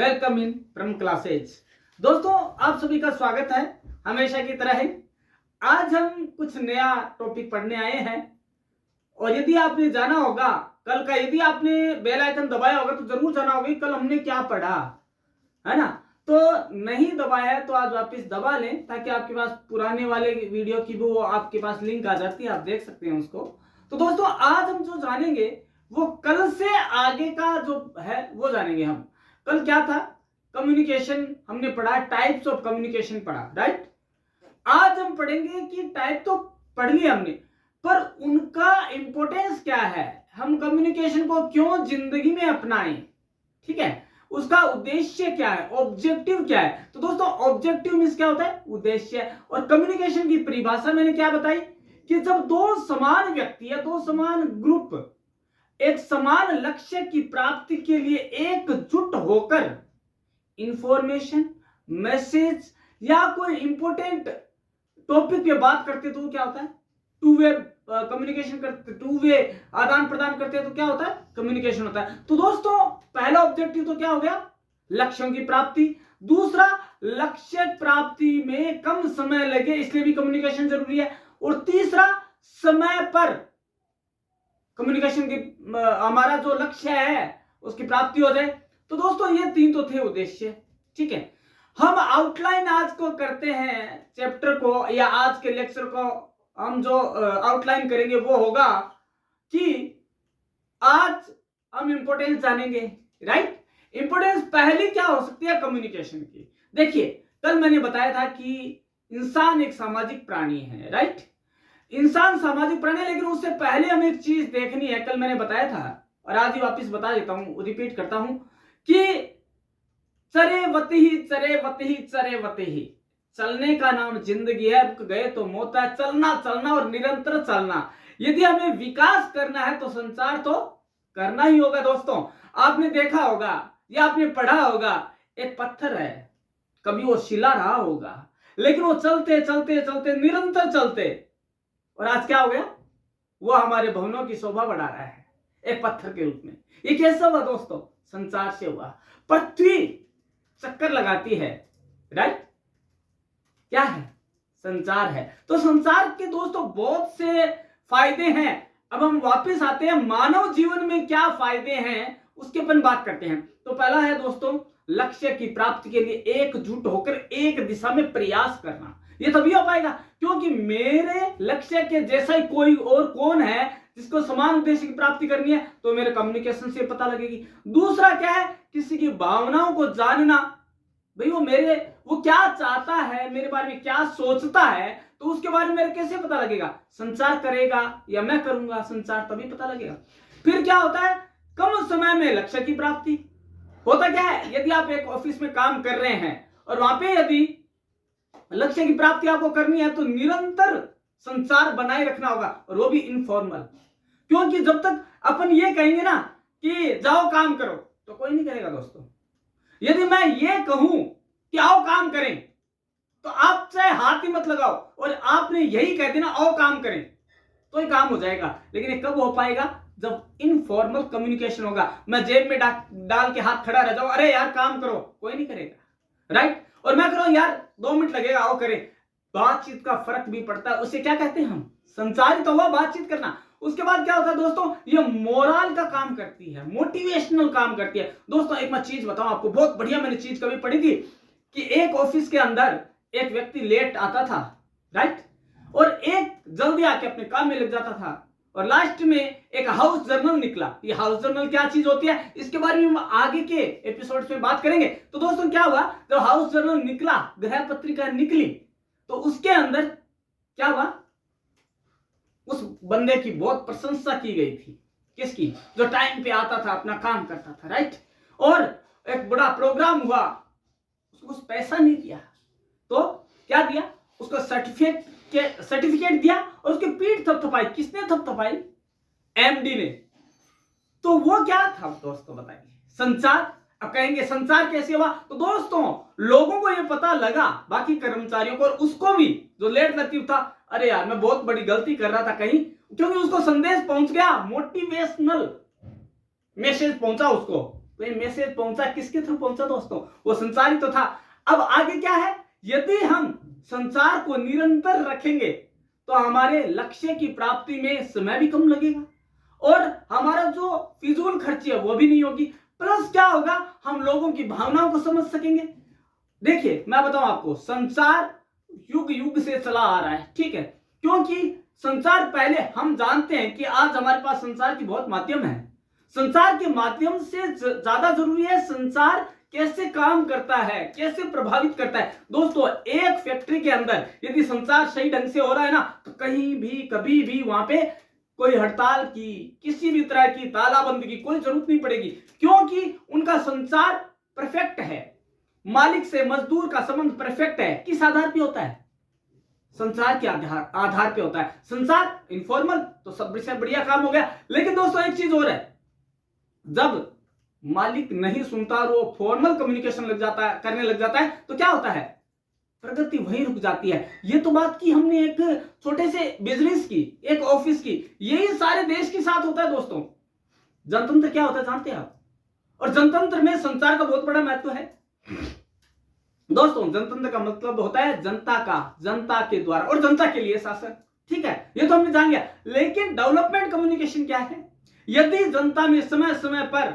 Welcome in from classes. दोस्तों आप सभी का स्वागत है हमेशा की तरह है। आज हम कुछ नया टॉपिक पढ़ने आए हैं और यदि आपने जाना होगा कल का, यदि आपने बेल आइकन दबाया होगा तो जरूर जाना होगा कल हमने क्या पढ़ा है ना। तो नहीं दबाया है तो आज वापस दबा लें ताकि आपके पास पुराने वाले वीडियो की वो आपके पास लिंक आ जाती है, आप देख सकते हैं उसको। तो दोस्तों आज हम जो जानेंगे वो कल से आगे का जो है वो जानेंगे हम। कल क्या था, कम्युनिकेशन हमने पढ़ा, टाइप्स ऑफ कम्युनिकेशन पढ़ा, राइट। आज हम पढ़ेंगे कि टाइप तो पढ़ लिया हमने, पर उनका इंपॉर्टेंस क्या है, हम कम्युनिकेशन को क्यों जिंदगी में अपनाएं, ठीक है, उसका उद्देश्य क्या है, ऑब्जेक्टिव क्या है। तो दोस्तों ऑब्जेक्टिव मींस क्या होता है, उद्देश्य। और कम्युनिकेशन की परिभाषा मैंने क्या बताई कि जब दो समान व्यक्ति या दो समान ग्रुप एक समान लक्ष्य की प्राप्ति के लिए एकजुट होकर इंफॉर्मेशन, मैसेज या कोई इंपॉर्टेंट टॉपिक पे बात करते तो क्या होता है, टू वे कम्युनिकेशन करते, टू वे आदान प्रदान करते हैं तो क्या होता है, कम्युनिकेशन होता है। तो दोस्तों पहला ऑब्जेक्टिव तो क्या हो गया, लक्ष्यों की प्राप्ति। दूसरा, लक्ष्य प्राप्ति में कम समय लगे इसलिए भी कम्युनिकेशन जरूरी है। और तीसरा, समय पर कम्युनिकेशन की हमारा जो लक्ष्य है उसकी प्राप्ति हो जाए। तो दोस्तों ये तीन तो थे उद्देश्य, ठीक है। हम आउटलाइन आज को करते हैं चैप्टर को, या आज के लेक्चर को हम जो आउटलाइन करेंगे वो होगा कि आज हम इंपॉर्टेंस जानेंगे, राइट। इंपॉर्टेंस पहली क्या हो सकती है, कम्युनिकेशन की। देखिए कल मैंने बताया था कि इंसान एक सामाजिक प्राणी है, राइट। इंसान सामाजिक प्राणी है, लेकिन उससे पहले हमें एक चीज देखनी है। कल मैंने बताया था और आज ही वापस बता देता हूं, रिपीट करता हूं कि चरेवती ही चरेवती ही चरेवती ही, चलने का नाम जिंदगी है, रुक गए तो मौत है। चलना चलना और निरंतर चलना। यदि हमें विकास करना है तो संचार तो करना ही होगा। दोस्तों आपने देखा होगा या आपने पढ़ा होगा, एक पत्थर है, कभी वो शिला रहा होगा लेकिन वो चलते चलते चलते निरंतर चलते, और आज क्या हो गया, वो हमारे भवनों की शोभा बढ़ा रहा है एक पत्थर के रूप में। ये कैसा हुआ दोस्तों, संचार से हुआ। पृथ्वी चक्कर लगाती है, राइट, क्या है, संचार है। तो संचार के दोस्तों बहुत से फायदे हैं। अब हम वापस आते हैं मानव जीवन में क्या फायदे हैं उसके अपन बात करते हैं। तो पहला है दोस्तों, लक्ष्य की प्राप्ति के लिए एकजुट होकर एक दिशा में प्रयास करना। ये तभी हो पाएगा क्योंकि मेरे लक्ष्य के जैसा ही कोई और कौन है जिसको समान उद्देश्य की प्राप्ति करनी है, तो मेरे कम्युनिकेशन से पता लगेगी। दूसरा क्या है, किसी की भावनाओं को जानना, भाई वो क्या चाहता है, मेरे बारे में क्या सोचता है, तो उसके बारे में मेरे कैसे पता लगेगा, संचार करेगा या मैं करूंगा संचार, तभी पता लगेगा। फिर क्या होता है, कम समय में लक्ष्य की प्राप्ति। होता क्या है, यदि आप एक ऑफिस में काम कर रहे हैं और वहां पे यदि लक्ष्य की प्राप्ति आपको करनी है तो निरंतर संचार बनाए रखना होगा, और वो भी इनफॉर्मल। क्योंकि जब तक अपन ये कहेंगे ना कि जाओ काम करो तो कोई नहीं करेगा दोस्तों। यदि मैं ये कहूं कि आओ काम करें तो आप चाहे हाथ ही मत लगाओ और आपने यही कह देना आओ काम करें तो ही काम हो जाएगा। लेकिन ये कब हो पाएगा, जब इनफॉर्मल कम्युनिकेशन होगा। मैं जेब में डाल के हाथ खड़ा रह जाऊं, अरे यार काम करो, कोई नहीं करेगा, राइट। और मैं करूं यार 2 मिनट लगेगा आओ करें, बातचीत का फर्क भी पड़ता है। उसे क्या कहते हैं हम, संचार तो हुआ बातचीत करना। उसके बाद क्या होता है दोस्तों, ये मोरल का काम करती है, मोटिवेशनल काम करती है। दोस्तों एक मैं चीज बताऊं आपको, बहुत बढ़िया मैंने चीज कभी पढ़ी थी कि एक ऑफिस के अंदर एक व्यक्ति लेट आता था, राइट, और एक जल्दी आके अपने काम में लग जाता था, और लास्ट में एक हाउस जर्नल निकला। ये हाउस जर्नल क्या चीज होती है इसके बारे में हम आगे के एपिसोड्स में बात करेंगे। तो दोस्तों क्या हुआ, जब हाउस जर्नल निकला, गृह पत्रिका निकली, तो उसके अंदर क्या हुआ, उस बंदे की बहुत प्रशंसा की गई थी। किसकी, जो टाइम पे आता था, अपना काम करता था, राइट। और एक बड़ा प्रोग्राम हुआ, उसको कुछ पैसा नहीं दिया तो क्या दिया, उसको सर्टिफिकेट दिया और उसकी पीठ थपथपाई। किसने थपथपाई, एमडी ने। तो वो क्या था दोस्तों बताइए, संचार। अब कहेंगे संचार कैसे हुआ, तो दोस्तों लोगों को ये पता लगा, बाकी कर्मचारियों को और उसको भी जो लेट लतीफ था, अरे यार मैं बहुत बड़ी गलती कर रहा था कहीं, क्योंकि उसको संदेश पहुंच गया, मोटिवेशनल मैसेज पहुंचा उसको तो ये मैसेज पहुंचा किसके थ्रू पहुंचा दोस्तों? वो संचार ही तो था। अब आगे क्या है? यदि हम संचार को निरंतर रखेंगे तो हमारे लक्ष्य की प्राप्ति में समय भी कम लगेगा और हमारा जो फिजूल खर्ची है वो भी नहीं होगी। प्लस क्या होगा? हम लोगों की भावनाओं को समझ सकेंगे। देखिए मैं बताऊं आपको, संचार युग युग से चला आ रहा है, ठीक है? क्योंकि संचार पहले हम जानते हैं कि आज हमारे पास संचार की बहुत माध्यम है। संचार के माध्यम से ज्यादा जरूरी है संचार कैसे काम करता है, कैसे प्रभावित करता है। दोस्तों एक फैक्ट्री के अंदर यदि संचार सही ढंग से हो रहा है ना, तो कहीं भी कभी भी वहां पे कोई हड़ताल की, किसी भी तरह की तालाबंदी की कोई जरूरत नहीं पड़ेगी, क्योंकि उनका संचार परफेक्ट है। मालिक से मजदूर का संबंध परफेक्ट है। किस आधार पे होता है? संचार के आधार पे होता है। संचार इनफॉर्मल तो सबसे बढ़िया काम हो गया। लेकिन दोस्तों एक चीज और है, जब मालिक नहीं सुनता और वो फॉर्मल कम्युनिकेशन करने लग जाता है तो क्या होता है? प्रगति वहीं रुक जाती है। ये तो बात की हमने एक छोटे से बिजनेस की, एक ऑफिस की, यही सारे देश के साथ होता है दोस्तों। जनतंत्र क्या होता है जानते हैं आप? और जनतंत्र में संचार का बहुत बड़ा महत्व है दोस्तों। जनतंत्र का मतलब होता है जनता का, जनता के द्वारा और जनता के लिए शासन, ठीक है? ये तो हमने जान लिया। लेकिन डेवलपमेंट कम्युनिकेशन क्या है? यदि जनता में समय समय पर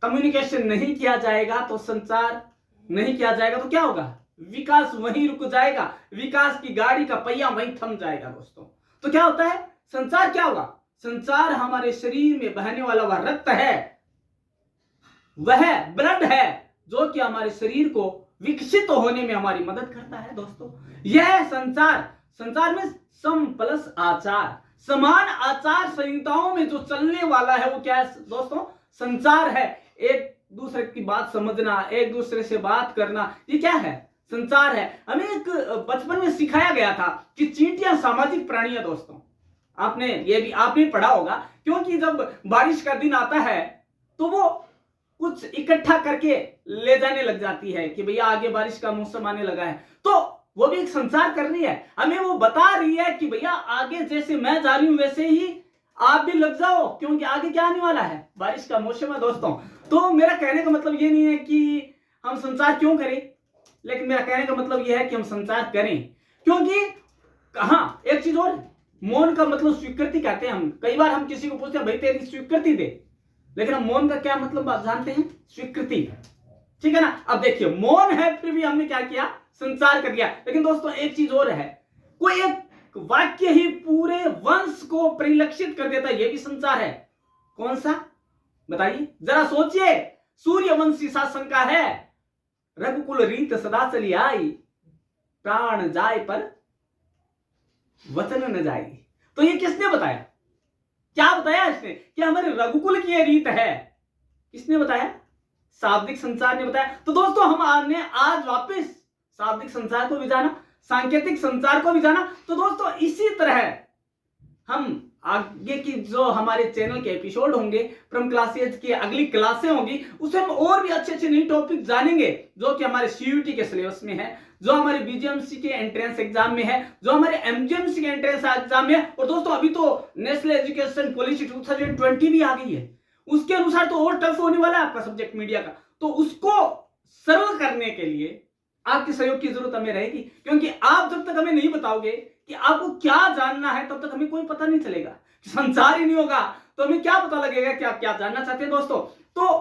कम्युनिकेशन नहीं किया जाएगा, तो संचार नहीं किया जाएगा, तो क्या होगा? विकास वहीं रुक जाएगा, विकास की गाड़ी का पहिया वहीं थम जाएगा दोस्तों। तो क्या होता है? संचार क्या होगा? संचार हमारे शरीर में बहने वाला वह रक्त है, वह ब्लड है जो कि हमारे शरीर को विकसित होने में हमारी मदद करता है दोस्तों। यह संचार में सम प्लस आचार, समान आचार संहिताओं में जो चलने वाला है वो क्या है दोस्तों? संचार है। एक दूसरे की बात समझना, एक दूसरे से बात करना, ये क्या है? संचार है। हमें एक बचपन में सिखाया गया था कि चींटियां सामाजिक प्राणी है दोस्तों। आपने पढ़ा होगा, क्योंकि जब बारिश का दिन आता है तो वो कुछ इकट्ठा करके ले जाने लग जाती है कि भैया आगे बारिश का मौसम आने लगा है, तो वो भी एक संचार कर रही है। हमें वो बता रही है कि भैया आगे जैसे मैं जा रही हूं वैसे ही आप भी लग जाओ, क्योंकि आगे क्या आने वाला है? बारिश का मौसम है दोस्तों। तो मेरा कहने का मतलब ये नहीं है कि हम संचार क्यों करें, लेकिन मेरा कहने का मतलब यह है कि हम संचार करें, क्योंकि हाँ एक चीज और, मौन का मतलब स्वीकृति कहते हैं हम। कई बार हम किसी को पूछते हैं भाई तेरी स्वीकृति दे, लेकिन हम मौन का क्या मतलब आप जानते हैं? स्वीकृति, ठीक है ना? अब देखिए मौन है, फिर भी हमने क्या किया? संचार कर दिया। लेकिन दोस्तों एक चीज और है, कोई एक वाक्य ही पूरे वंश को परिलक्षित कर देता है, यह भी संचार है। कौन सा बताइए जरा सोचिए। सूर्यवंशी शासन का है, रघुकुल रीत सदा चली आई, प्राण जाए पर वचन न जाए। तो ये किसने बताया? क्या बताया इसने? कि हमारे रघुकुल की ये रीत है। किसने बताया? शाब्दिक संचार ने बताया। तो दोस्तों हमने आज वापस शाब्दिक संचार को भी जाना, सांकेतिक संचार को भी जाना। तो दोस्तों इसी तरह हम आगे की जो हमारे चैनल के एपिसोड होंगे, प्रम क्लासेज की अगली क्लासें होंगी, उसमें हम और भी अच्छे अच्छे नए टॉपिक जानेंगे जो कि हमारे सीयूटी के सिलेबस में है, जो हमारे बीजीएमसी के एंट्रेंस एग्जाम में है, जो हमारे एमजीएमसी के एंट्रेंस एग्जाम में है। और दोस्तों अभी तो नेशनल एजुकेशन पॉलिसी 2020 भी आ गई है, उसके अनुसार तो और टफ होने वाला है आपका सब्जेक्ट मीडिया का। तो उसको सरल करने के लिए आपके सहयोग की जरूरत हमें रहेगी, क्योंकि आप जब तक हमें नहीं बताओगे कि आपको क्या जानना है, तब तक हमें कोई पता नहीं चलेगा। संचार ही नहीं होगा तो हमें क्या पता लगेगा कि आप क्या जानना चाहते हैं दोस्तों। तो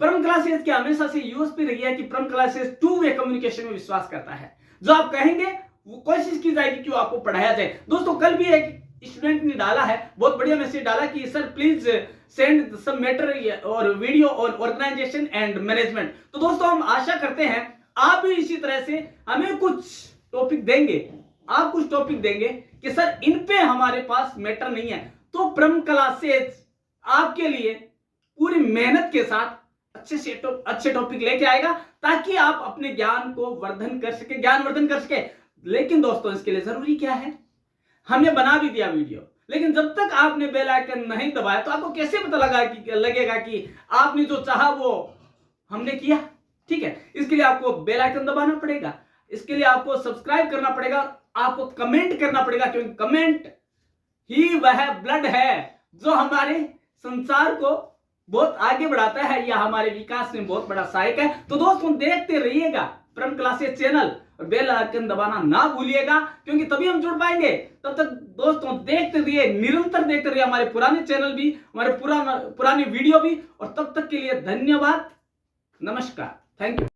परम क्लासेस की हमेशा से यूएसपी रही है कि परम क्लासेस टू वे कम्युनिकेशन में विश्वास करता है। जो आप कहेंगे वो कोशिश की जाएगी कि आपको पढ़ाया जाए। दोस्तों कल भी एक स्टूडेंट ने डाला है, बहुत बढ़िया मैसेज डाला कि sir please send some matter और video on organisation and management. तो दोस्तों हम आशा करते हैं आप भी इसी तरह से हमें कुछ टॉपिक देंगे, आप कुछ टॉपिक देंगे कि सर इन पे हमारे पास मैटर नहीं है, तो परम क्लासेज आपके लिए पूरी मेहनत के साथ अच्छे टॉपिक लेके आएगा, ताकि आप अपने ज्ञान को वर्धन कर सके, ज्ञानवर्धन कर सके। लेकिन दोस्तों इसके लिए जरूरी क्या है? हमने बना भी दिया वीडियो, लेकिन जब तक आपने बेल आइकन नहीं दबाया तो आपको कैसे पता लगेगा कि आपने जो चाहा वो हमने किया? ठीक है, इसके लिए आपको बेल आइकन दबाना पड़ेगा, इसके लिए आपको सब्सक्राइब करना पड़ेगा, आपको कमेंट करना पड़ेगा, क्योंकि कमेंट ही वह ब्लड है जो हमारे संसार को बहुत आगे बढ़ाता है, यह हमारे विकास में बहुत बड़ा सहायक है। तो दोस्तों देखते रहिएगा परम क्लासेस चैनल और बेल आइकन दबाना ना भूलिएगा, क्योंकि तभी हम जुड़ पाएंगे। तब तक दोस्तों देखते रहिए, निरंतर देखते रहिए हमारे पुराने चैनल भी, हमारे पुरानी वीडियो भी। और तब तक के लिए धन्यवाद, नमस्कार, थैंक यू।